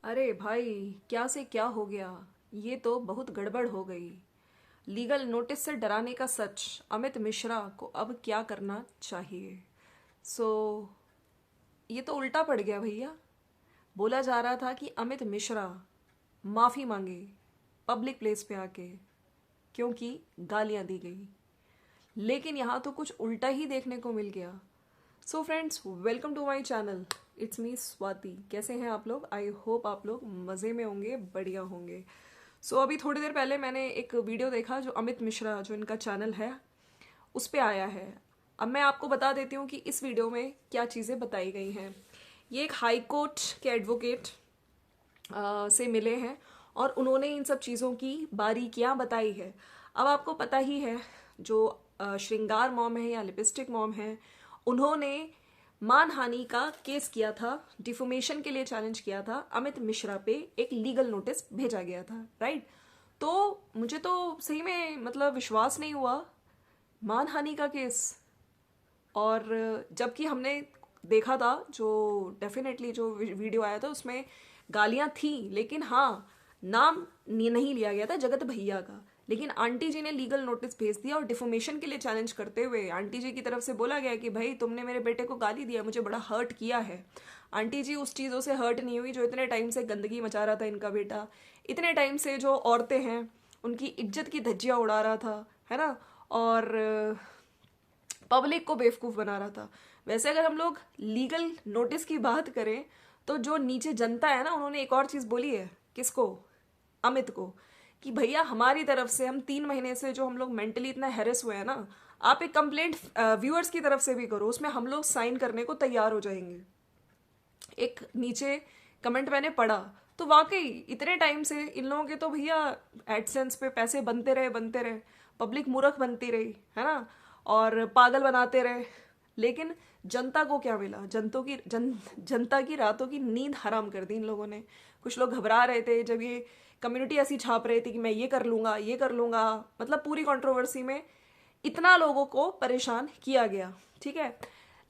अरे भाई, क्या से क्या हो गया। ये तो बहुत गड़बड़ हो गई। लीगल नोटिस से डराने का सच, अमित मिश्रा को अब क्या करना चाहिए। सो ये तो उल्टा पड़ गया भैया। बोला जा रहा था कि अमित मिश्रा माफ़ी मांगे पब्लिक प्लेस पे आके, क्योंकि गालियां दी गई। लेकिन यहाँ तो कुछ उल्टा ही देखने को मिल गया। So friends, welcome to my channel. It's me Swati. कैसे हैं आप लोग? आई होप आप लोग मज़े में होंगे, बढ़िया होंगे। सो अभी थोड़ी देर पहले मैंने एक वीडियो देखा जो अमित मिश्रा, जो इनका चैनल है, उस पे आया है। अब मैं आपको बता देती हूँ कि इस वीडियो में क्या चीज़ें बताई गई हैं। ये एक हाई कोर्ट के एडवोकेट से मिले हैं और उन्होंने इन सब चीज़ों की बारीकियां बताई है। अब आपको पता ही है, जो श्रृंगार मॉम है या लिपस्टिक मॉम है, उन्होंने मानहानि का केस किया था, डिफोमेशन के लिए चैलेंज किया था। अमित मिश्रा पे एक लीगल नोटिस भेजा गया था, राइट। तो मुझे तो सही में मतलब विश्वास नहीं हुआ, मानहानि का केस। और जबकि हमने देखा था, जो डेफिनेटली जो वीडियो आया था उसमें गालियां थी, लेकिन हाँ, नाम नहीं लिया गया था जगत भैया का। लेकिन आंटी जी ने लीगल नोटिस भेज दिया और डिफोमेशन के लिए चैलेंज करते हुए आंटी जी की तरफ से बोला गया कि भाई तुमने मेरे बेटे को गाली दिया, मुझे बड़ा हर्ट किया है। आंटी जी उस चीज़ों से हर्ट नहीं हुई जो इतने टाइम से गंदगी मचा रहा था इनका बेटा, इतने टाइम से जो औरतें हैं उनकी इज्जत की धज्जियां उड़ा रहा था, है ना। और पब्लिक को बेवकूफ़ बना रहा था। वैसे अगर हम लोग लीगल नोटिस की बात करें, तो जो नीचे जनता है ना, उन्होंने एक और चीज़ बोली है। किसको? अमित को। कि भैया हमारी तरफ से, हम 3 महीने से जो हम लोग मेंटली इतना हैरेस हुए हैं ना, आप एक कंप्लेंट व्यूअर्स की तरफ से भी करो, उसमें हम लोग साइन करने को तैयार हो जाएंगे। एक नीचे कमेंट मैंने पढ़ा, तो वाकई इतने टाइम से इन लोगों के तो भैया एडसेंस पे पैसे बनते रहे, पब्लिक मूर्ख बनती रही, है ना, और पागल बनाते रहे। लेकिन जनता को क्या मिला? जनता की रातों की नींद हराम कर दी इन लोगों ने। कुछ लोग घबरा रहे थे जब ये कम्युनिटी ऐसी छाप रही थी कि मैं ये कर लूंगा, ये कर लूंगा। मतलब पूरी कंट्रोवर्सी में इतना लोगों को परेशान किया गया, ठीक है।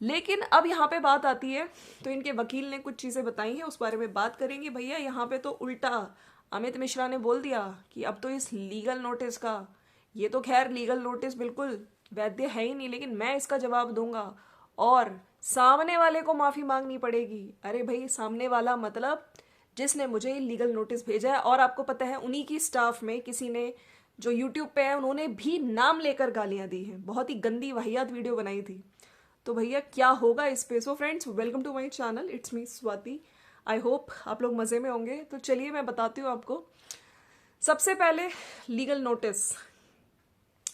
लेकिन अब यहाँ पे बात आती है, तो इनके वकील ने कुछ चीज़ें बताई हैं, उस बारे में बात करेंगे। भैया यहाँ पे तो उल्टा अमित मिश्रा ने बोल दिया कि अब तो इस लीगल नोटिस का, ये तो खैर लीगल नोटिस बिल्कुल वैध है ही नहीं, लेकिन मैं इसका जवाब दूंगा और सामने वाले को माफ़ी मांगनी पड़ेगी। अरे भाई, सामने वाला मतलब जिसने मुझे लीगल नोटिस भेजा है। और आपको पता है, उन्हीं की स्टाफ में किसी ने, जो यूट्यूब पे है, उन्होंने भी नाम लेकर गालियां दी हैं। बहुत ही गंदी वाहियात वीडियो बनाई थी। तो भैया क्या होगा इस पे? So friends, welcome to my channel. It's me Swati. I hope आप लोग मज़े में होंगे। तो चलिए मैं बताती हूँ आपको। सबसे पहले, लीगल नोटिस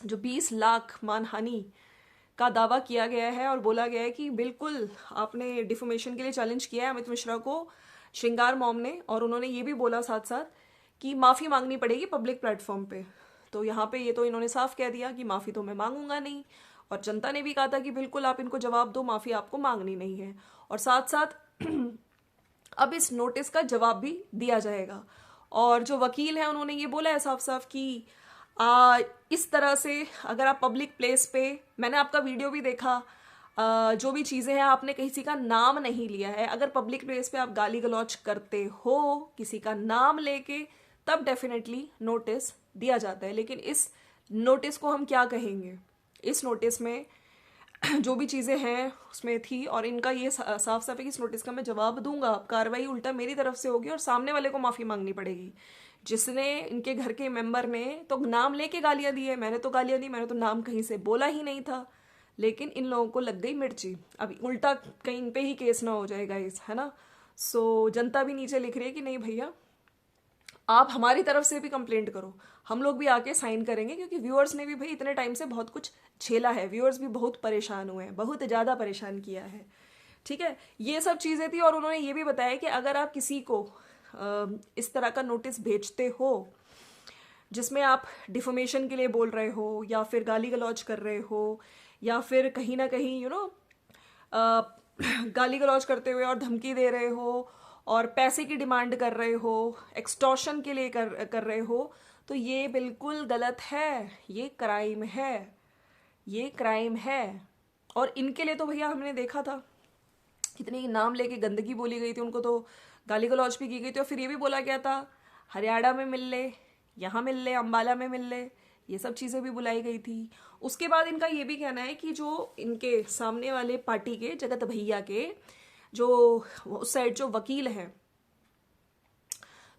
जो 20 लाख मानहानि का दावा किया गया है और बोला गया है कि बिल्कुल आपने डिफोमेशन के लिए चैलेंज किया है अमित मिश्रा को, श्रृंगार मॉम ने। और उन्होंने ये भी बोला साथ साथ कि माफ़ी मांगनी पड़ेगी पब्लिक प्लेटफॉर्म पे। तो यहाँ पे ये तो इन्होंने साफ कह दिया कि माफ़ी तो मैं मांगूंगा नहीं। और जनता ने भी कहा था कि बिल्कुल आप इनको जवाब दो, माफ़ी आपको मांगनी नहीं है। और साथ साथ अब इस नोटिस का जवाब भी दिया जाएगा। और जो वकील है उन्होंने ये बोला है साफ साफ कि इस तरह से अगर आप पब्लिक प्लेस पे, मैंने आपका वीडियो भी देखा, जो भी चीज़ें हैं आपने किसी का नाम नहीं लिया है। अगर पब्लिक प्लेस पे आप गाली गलौज करते हो किसी का नाम लेके, तब डेफिनेटली नोटिस दिया जाता है। लेकिन इस नोटिस को हम क्या कहेंगे? इस नोटिस में जो भी चीज़ें हैं उसमें थी, और इनका ये साफ साफ है कि इस नोटिस का मैं जवाब दूंगा। कार्रवाई उल्टा मेरी तरफ से होगी और सामने वाले को माफ़ी मांगनी पड़ेगी। जिसने, इनके घर के मेंबर ने तो नाम लेके गालियां दी है, मैंने तो गालियां दी, मैंने तो नाम कहीं से बोला ही नहीं था। लेकिन इन लोगों को लग गई मिर्ची। अब उल्टा कहीं इन पे ही केस ना हो जाएगा इस, है ना। सो जनता भी नीचे लिख रही है कि नहीं भैया, आप हमारी तरफ से भी कंप्लेंट करो, हम लोग भी आके साइन करेंगे। क्योंकि व्यूअर्स ने भी भाई इतने टाइम से बहुत कुछ झेला है, व्यूअर्स भी बहुत परेशान हुए हैं, बहुत ज़्यादा परेशान किया है, ठीक है। ये सब चीज़ें थी। और उन्होंने ये भी बताया कि अगर आप किसी को इस तरह का नोटिस भेजते हो जिसमें आप डिफोमेशन के लिए बोल रहे हो, या फिर गाली गलौज कर रहे हो, या फिर कहीं ना कहीं गाली गलौज करते हुए और धमकी दे रहे हो और पैसे की डिमांड कर रहे हो, एक्सटॉर्शन के लिए कर रहे हो, तो ये बिल्कुल गलत है, ये क्राइम है, ये क्राइम है। और इनके लिए तो भैया हमने देखा था कितनी नाम लेके गंदगी बोली गई थी, उनको तो गाली गलौज भी की गई थी और फिर ये भी बोला गया था हरियाणा में मिल ले, यहाँ मिल ले, अम्बाला में मिल ले, ये सब चीज़ें भी बुलाई गई थी। उसके बाद इनका ये भी कहना है कि जो इनके सामने वाले पार्टी के जगत भैया के जो उस साइड जो वकील हैं,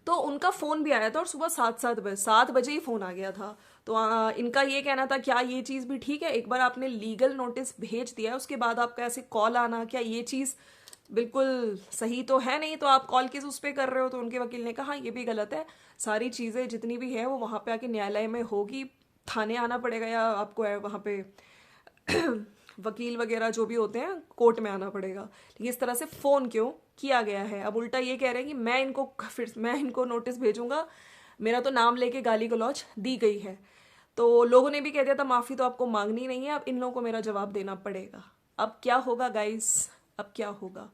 तो उनका फ़ोन भी आया था और सुबह 7 बजे ही फ़ोन आ गया था। तो इनका ये कहना था क्या ये चीज़ भी ठीक है, एक बार आपने लीगल नोटिस भेज दिया उसके बाद आपका ऐसे कॉल आना, क्या ये चीज़ बिल्कुल सही तो है नहीं, तो आप कॉल किस उस पर कर रहे हो। तो उनके वकील ने कहा हाँ ये भी गलत है, सारी चीज़ें जितनी भी है वो वहाँ पे आके न्यायालय में होगी, थाने आना पड़ेगा या आपको है वहाँ पे वकील वगैरह जो भी होते हैं कोर्ट में आना पड़ेगा। लेकिन इस तरह से फ़ोन क्यों किया गया है। अब उल्टा ये कह रहे हैं कि मैं इनको नोटिस भेजूंगा, मेरा तो नाम लेके गाली गलौज दी गई है। तो लोगों ने भी कह दिया था माफ़ी तो आपको मांगनी नहीं है, अब इन लोगों को मेरा जवाब देना पड़ेगा। अब क्या होगा गाइस, अब क्या होगा।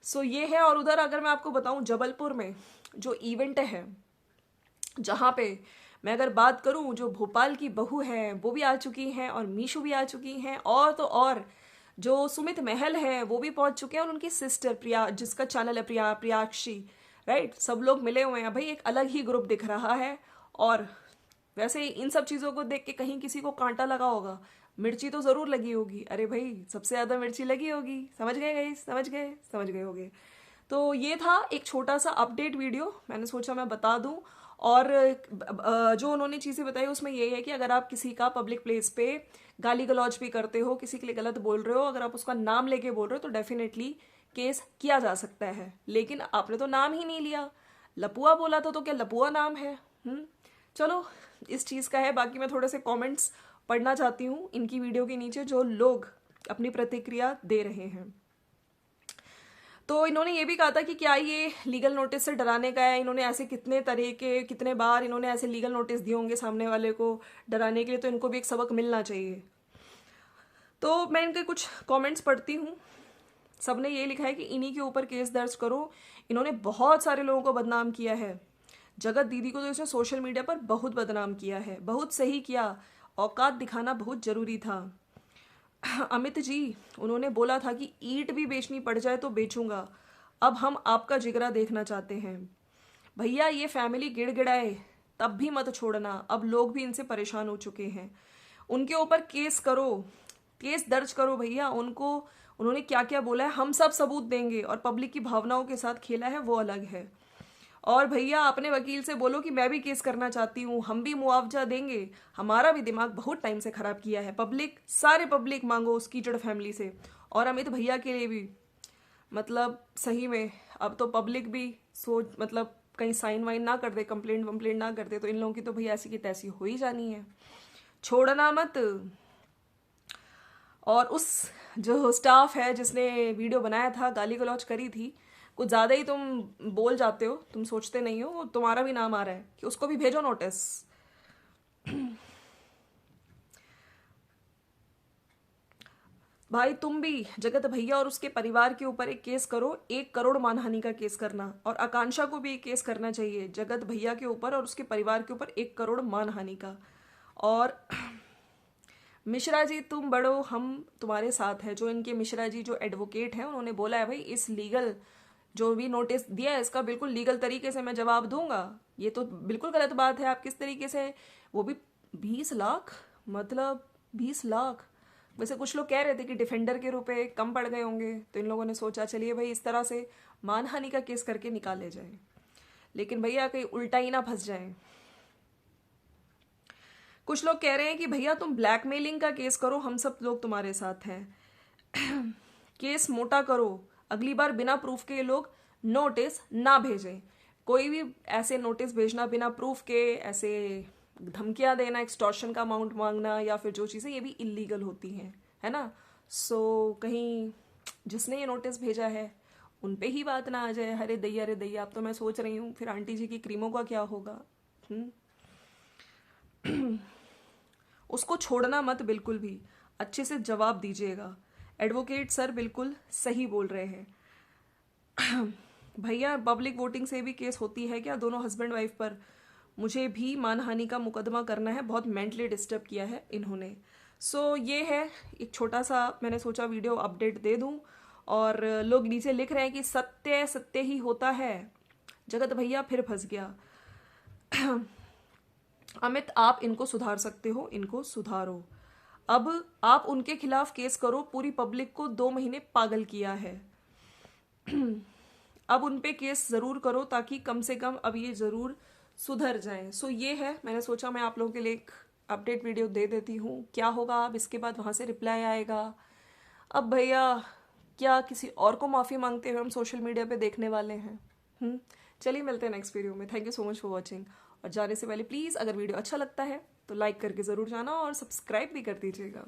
सो ये है। और उधर अगर मैं आपको बताऊं जबलपुर में जो इवेंट है, जहाँ पे मैं अगर बात करूं, जो भोपाल की बहू है वो भी आ चुकी हैं और मीशू भी आ चुकी हैं, और तो और जो सुमित महल है वो भी पहुंच चुके हैं, और उनकी सिस्टर प्रिया जिसका चैनल है प्रियाक्षी, राइट, सब लोग मिले हुए हैं। भाई एक अलग ही ग्रुप दिख रहा है। और वैसे इन सब चीज़ों को देख के कहीं किसी को कांटा लगा होगा, मिर्ची तो ज़रूर लगी होगी। अरे भाई सबसे ज़्यादा मिर्ची लगी होगी, समझ गए गई, समझ गए होगे। तो ये था एक छोटा सा अपडेट वीडियो, मैंने सोचा मैं बता दूं। और जो उन्होंने चीज़ें बताई उसमें ये है कि अगर आप किसी का पब्लिक प्लेस पे गाली गलौज भी करते हो, किसी के लिए गलत बोल रहे हो, अगर आप उसका नाम लेके बोल रहे हो तो डेफिनेटली केस किया जा सकता है। लेकिन आपने तो नाम ही नहीं लिया, लपुआ बोला था, तो क्या लपुआ नाम है? चलो इस चीज़ का है। बाकी मैं थोड़े से कमेंट्स पढ़ना चाहती हूँ इनकी वीडियो के नीचे जो लोग अपनी प्रतिक्रिया दे रहे हैं। तो इन्होंने ये भी कहा था कि क्या ये लीगल नोटिस से डराने का है, इन्होंने ऐसे कितने बार इन्होंने ऐसे लीगल नोटिस दिए होंगे सामने वाले को डराने के लिए, तो इनको भी एक सबक मिलना चाहिए। तो मैं इनके कुछ कमेंट्स पढ़ती हूँ। सबने ये लिखा है कि इन्हीं के ऊपर केस दर्ज करो, इन्होंने बहुत सारे लोगों को बदनाम किया है। जगत दीदी को तो इसने सोशल मीडिया पर बहुत बदनाम किया है, बहुत सही किया, औकात दिखाना बहुत जरूरी था। अमित जी, उन्होंने बोला था कि ईंट भी बेचनी पड़ जाए तो बेचूंगा, अब हम आपका जिगरा देखना चाहते हैं। भैया ये फैमिली गिड़गिड़ाए तब भी मत छोड़ना, अब लोग भी इनसे परेशान हो चुके हैं। उनके ऊपर केस करो, केस दर्ज करो भैया। उन्होंने क्या क्या बोला है हम सब सबूत देंगे, और पब्लिक की भावनाओं के साथ खेला है वो अलग है। और भैया अपने वकील से बोलो कि मैं भी केस करना चाहती हूँ, हम भी मुआवजा देंगे, हमारा भी दिमाग बहुत टाइम से खराब किया है। सारे पब्लिक मांगो उस कीचड़ फैमिली से। और अमित भैया के लिए भी, मतलब सही में अब तो पब्लिक भी सोच, मतलब कहीं साइन वाइन ना कर दे, कंप्लेंट वम्प्लेंट ना कर दे, तो इन लोगों की तो भैया ऐसी की तैसी हो ही जानी है, छोड़ना मत। और उस जो स्टाफ है जिसने वीडियो बनाया था, गाली गलौज करी थी, कुछ ज़्यादा ही तुम बोल जाते हो, तुम सोचते नहीं हो, तुम्हारा भी नाम आ रहा है कि उसको भी भेजो नोटिस। भाई तुम भी जगत भैया और उसके परिवार के ऊपर एक केस करो, 1 करोड़ मानहानि का केस करना, और आकांक्षा को भी एक केस करना चाहिए जगत भैया के ऊपर और उसके परिवार के ऊपर 1 करोड़ मानहानि का। और मिश्रा जी तुम बढ़ो, हम तुम्हारे साथ हैं। जो इनके मिश्रा जी जो एडवोकेट हैं, उन्होंने बोला है भाई इस लीगल जो भी नोटिस दिया है इसका बिल्कुल लीगल तरीके से मैं जवाब दूंगा। ये तो बिल्कुल गलत बात है, आप किस तरीके से, वो भी 20 लाख, मतलब 20 लाख। वैसे कुछ लोग कह रहे थे कि डिफेंडर के रुपए कम पड़ गए होंगे, तो इन लोगों ने सोचा चलिए भाई इस तरह से मानहानि का केस करके निकाले जाए, लेकिन भैया कहीं उल्टा ही ना फंस जाए। कुछ लोग कह रहे हैं कि भैया तुम ब्लैकमेलिंग का केस करो, हम सब लोग तुम्हारे साथ हैं। केस मोटा करो, अगली बार बिना प्रूफ के ये लोग नोटिस ना भेजें। कोई भी ऐसे नोटिस भेजना बिना प्रूफ के, ऐसे धमकियां देना, एक्सटॉर्शन का अमाउंट मांगना या फिर जो चीज़ें, ये भी इलीगल होती हैं, है ना। सो कहीं जिसने ये नोटिस भेजा है उन पे ही बात ना आ जाए, अरे दैया। अब तो मैं सोच रही हूँ फिर आंटी जी की क्रीमों का क्या होगा। उसको छोड़ना मत बिल्कुल भी, अच्छे से जवाब दीजिएगा। एडवोकेट सर बिल्कुल सही बोल रहे हैं। भैया पब्लिक वोटिंग से भी केस होती है क्या दोनों हस्बैंड वाइफ पर? मुझे भी मानहानि का मुकदमा करना है, बहुत मेंटली डिस्टर्ब किया है इन्होंने। सो ये है एक छोटा सा, मैंने सोचा वीडियो अपडेट दे दूं। और लोग नीचे लिख रहे हैं कि सत्य सत्य ही होता है, जगत भैया फिर फंस गया। अमित आप इनको सुधार सकते हो, इनको सुधारो। अब आप उनके खिलाफ केस करो, पूरी पब्लिक को 2 महीने पागल किया है। अब उन पे केस ज़रूर करो ताकि कम से कम अब ये ज़रूर सुधर जाएं। सो ये है, मैंने सोचा मैं आप लोगों के लिए एक अपडेट वीडियो दे देती हूँ। क्या होगा अब इसके बाद, वहाँ से रिप्लाई आएगा। अब भैया क्या किसी और को माफ़ी मांगते हुए हम सोशल मीडिया पे देखने वाले हैं? चलिए मिलते हैं नेक्स्ट वीडियो में। Thank you so much for watching. और जाने से पहले प्लीज़ अगर वीडियो अच्छा लगता है तो लाइक करके ज़रूर जाना और सब्सक्राइब भी कर दीजिएगा।